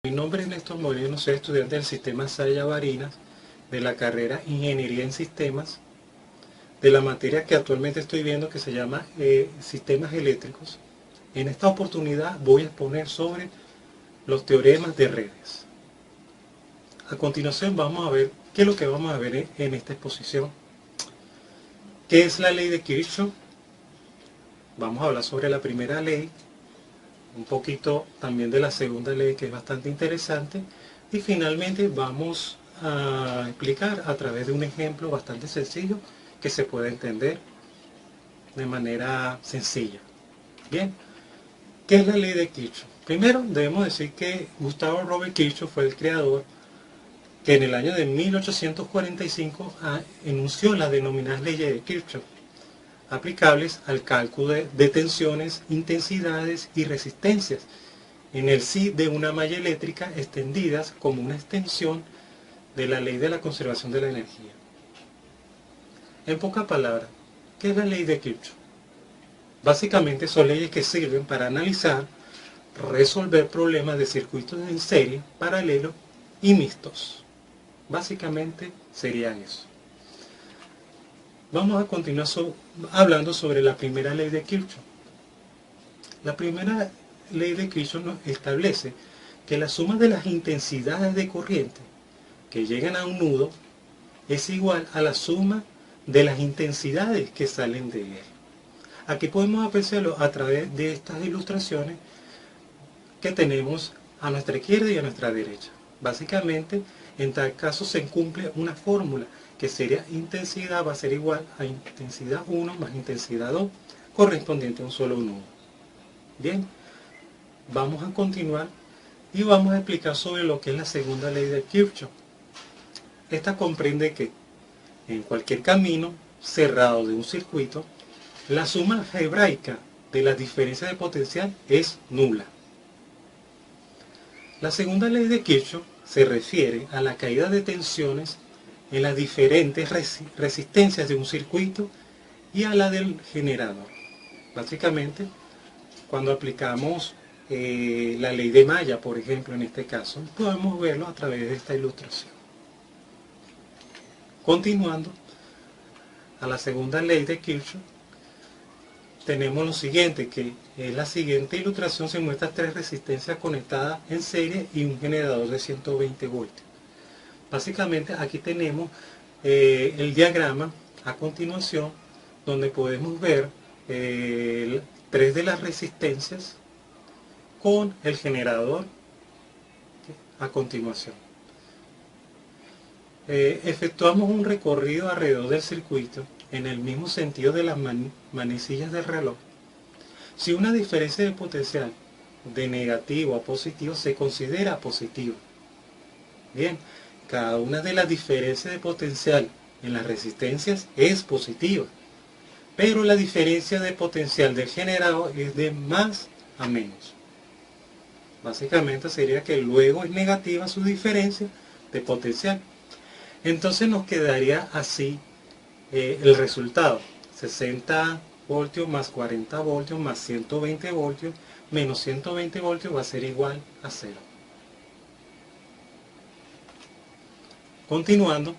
Mi nombre es Néstor Moreno, soy estudiante del Sistema Saya Barinas de la carrera Ingeniería en Sistemas, de la materia que actualmente estoy viendo que se llama Sistemas Eléctricos. En esta oportunidad voy a exponer sobre los teoremas de redes. A continuación vamos a ver qué es lo que vamos a ver en esta exposición. ¿Qué es la ley de Kirchhoff? Vamos a hablar sobre la primera ley, un poquito también de la segunda ley, que es bastante interesante, y finalmente vamos a explicar a través de un ejemplo bastante sencillo que se puede entender de manera sencilla. Bien, ¿qué es la ley de Kirchhoff? Primero debemos decir que Gustavo Robert Kirchhoff fue el creador que en el año de 1845 enunció las denominadas leyes de Kirchhoff, aplicables al cálculo de tensiones, intensidades y resistencias en el sí de una malla eléctrica extendidas como una extensión de la ley de la conservación de la energía. En pocas palabras, ¿qué es la ley de Kirchhoff? Básicamente son leyes que sirven para analizar, resolver problemas de circuitos en serie, paralelos y mixtos. Básicamente sería eso. Vamos a continuar hablando sobre la primera ley de Kirchhoff. La primera ley de Kirchhoff nos establece que la suma de las intensidades de corriente que llegan a un nudo es igual a la suma de las intensidades que salen de él. Aquí podemos apreciarlo a través de estas ilustraciones que tenemos a nuestra izquierda y a nuestra derecha. Básicamente, en tal caso se cumple una fórmula que sería intensidad va a ser igual a intensidad 1 más intensidad 2 correspondiente a un solo nudo. Bien, vamos a continuar y vamos a explicar sobre lo que es la segunda ley de Kirchhoff. Esta comprende que en cualquier camino cerrado de un circuito, la suma algebraica de las diferencias de potencial es nula. La segunda ley de Kirchhoff se refiere a la caída de tensiones en las diferentes resistencias de un circuito y a la del generador. Básicamente, cuando aplicamos la ley de malla, por ejemplo, en este caso, podemos verlo a través de esta ilustración. Continuando a la segunda ley de Kirchhoff, tenemos lo siguiente, que en la siguiente ilustración se muestran tres resistencias conectadas en serie y un generador de 120 voltios. Básicamente aquí tenemos el diagrama a continuación, donde podemos ver tres de las resistencias con el generador a continuación. Efectuamos un recorrido alrededor del circuito en el mismo sentido de las manecillas del reloj. Si una diferencia de potencial de negativo a positivo se considera positiva. Bien, cada una de las diferencias de potencial en las resistencias es positiva, pero la diferencia de potencial del generador es de más a menos. Básicamente sería que luego es negativa su diferencia de potencial. Entonces nos quedaría así el resultado: 60 voltios más 40 voltios más 120 voltios menos 120 voltios va a ser igual a 0. Continuando,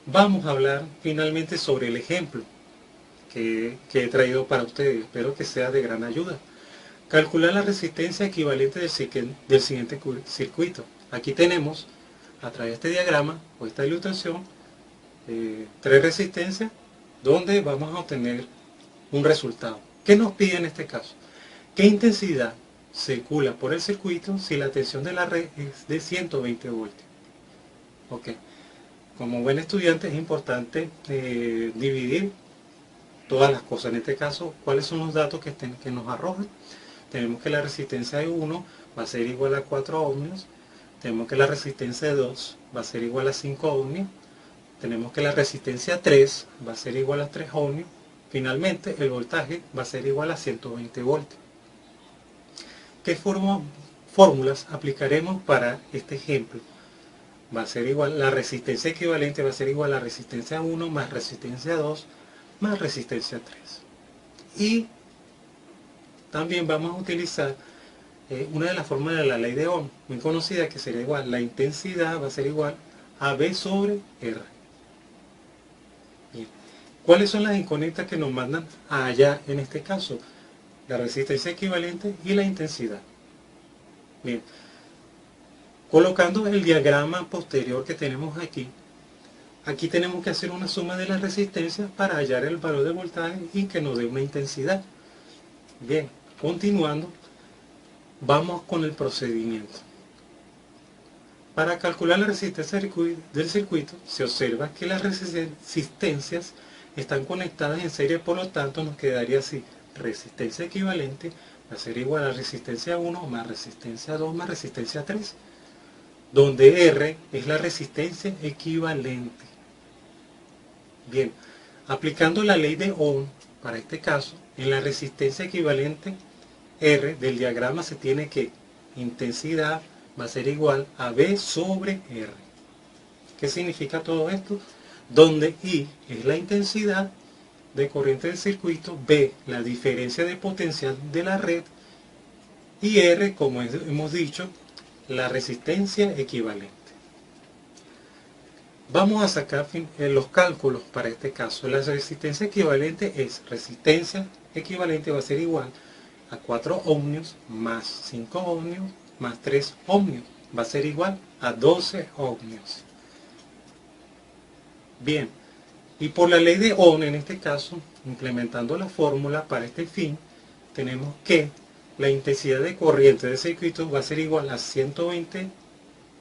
vamos a hablar finalmente sobre el ejemplo que he traído para ustedes. Espero que sea de gran ayuda. Calcular la resistencia equivalente del siguiente circuito. Aquí tenemos, a través de este diagrama o esta ilustración, tres resistencias donde vamos a obtener un resultado. ¿Qué nos pide en este caso? ¿Qué intensidad circula por el circuito si la tensión de la red es de 120 voltios? Ok. Como buen estudiante es importante dividir todas las cosas. En este caso, ¿cuáles son los datos que nos arrojan? Tenemos que la resistencia de 1 va a ser igual a 4 ohmios. Tenemos que la resistencia de 2 va a ser igual a 5 ohmios. Tenemos que la resistencia 3 va a ser igual a 3 ohmios. Finalmente, el voltaje va a ser igual a 120 voltios. ¿Qué fórmulas aplicaremos para este ejemplo? Va a ser igual, la resistencia equivalente va a ser igual a resistencia 1 más resistencia 2 más resistencia 3. Y también vamos a utilizar una de las fórmulas de la ley de Ohm, muy conocida, que sería igual, la intensidad va a ser igual a V sobre R. Bien. ¿Cuáles son las incógnitas que nos mandan allá en este caso? La resistencia equivalente y la intensidad. Bien. Colocando el diagrama posterior que tenemos aquí, aquí tenemos que hacer una suma de las resistencias para hallar el valor de voltaje y que nos dé una intensidad. Bien, continuando, vamos con el procedimiento. Para calcular la resistencia del circuito, se observa que las resistencias están conectadas en serie, por lo tanto nos quedaría así: resistencia equivalente va a ser igual a resistencia 1 más resistencia 2 más resistencia 3, donde R es la resistencia equivalente. Bien, aplicando la ley de Ohm, para este caso, en la resistencia equivalente R del diagrama se tiene que intensidad va a ser igual a V sobre R. ¿Qué significa todo esto? Donde I es la intensidad de corriente del circuito, V la diferencia de potencial de la red y R, como hemos dicho, la resistencia equivalente. Vamos a sacar los cálculos para este caso. La resistencia equivalente es resistencia equivalente va a ser igual a 4 ohmios más 5 ohmios más 3 ohmios. Va a ser igual a 12 ohmios. Bien, y por la ley de Ohm, en este caso, implementando la fórmula para este fin, tenemos que la intensidad de corriente del circuito va a ser igual a 120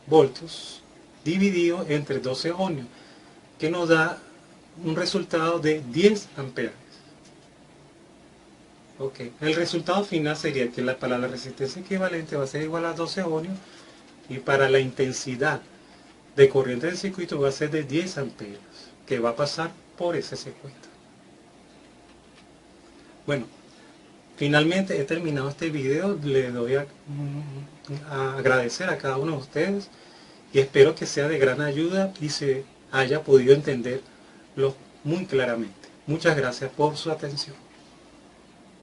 voltios dividido entre 12 ohmios, que nos da un resultado de 10 amperes. Okay. El resultado final sería que para la resistencia equivalente va a ser igual a 12 ohmios y para la intensidad de corriente del circuito va a ser de 10 amperes, que va a pasar por ese circuito. Bueno, finalmente he terminado este video. Le doy a agradecer a cada uno de ustedes y espero que sea de gran ayuda y se haya podido entenderlo muy claramente. Muchas gracias por su atención.